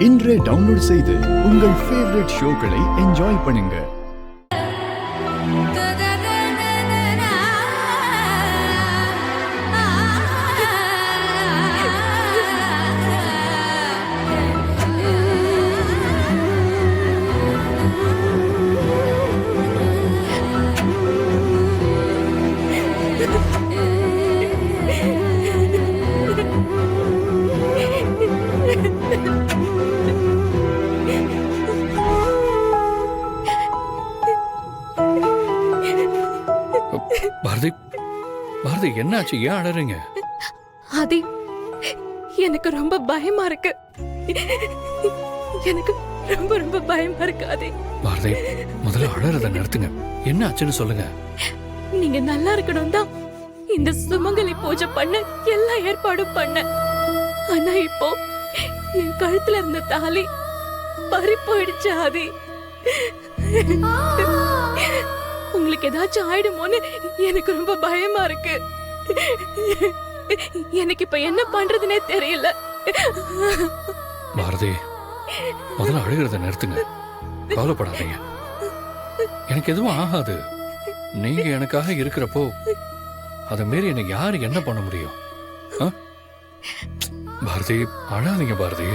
இன்றே டவுன்லோட் செய்து உங்கள் ஃபேவரட் ஷோக்களை என்ஜாய் பண்ணுங்க. பாரதி, பாரதி என்னாச்சு? ஏன் அழறீங்க? ஆதி, எனக்கு ரொம்ப பயமா இருக்கு. எனக்கு ரொம்ப ரொம்ப பயமா இருக்கு ஆதி. பாரதி, முதல்ல அழறத நிறுத்துங்க. என்ன ஆச்சுன்னு சொல்லுங்க. நீங்க நல்லா இருக்கணும் தான் இந்த சுமங்கலி பூஜை பண்ண எல்லா ஏற்பாடும் பண்ண. ஆனா இப்போ என் கழுத்துல இருந்த தாலி பறி போயிடுச்சு ஆதி. உங்களுக்கு ஏதாச்சும் ஆயிடுமோன்னு எனக்கு ரொம்ப பயமா இருக்கு. எனக்கு இப்ப என்ன பண்றதுனே தெரியல. பாரதி, முதல்ல அழுகிறத நிறுத்துங்க. கவலைப்படாதீங்க, எனக்கு எதுவும் ஆகாது. நீங்க எனக்காக இருக்கிறப்போ அதை மீறி எனக்கு யாரு என்ன பண்ண முடியும்? பாரதி, அழாதீங்க பாரதி.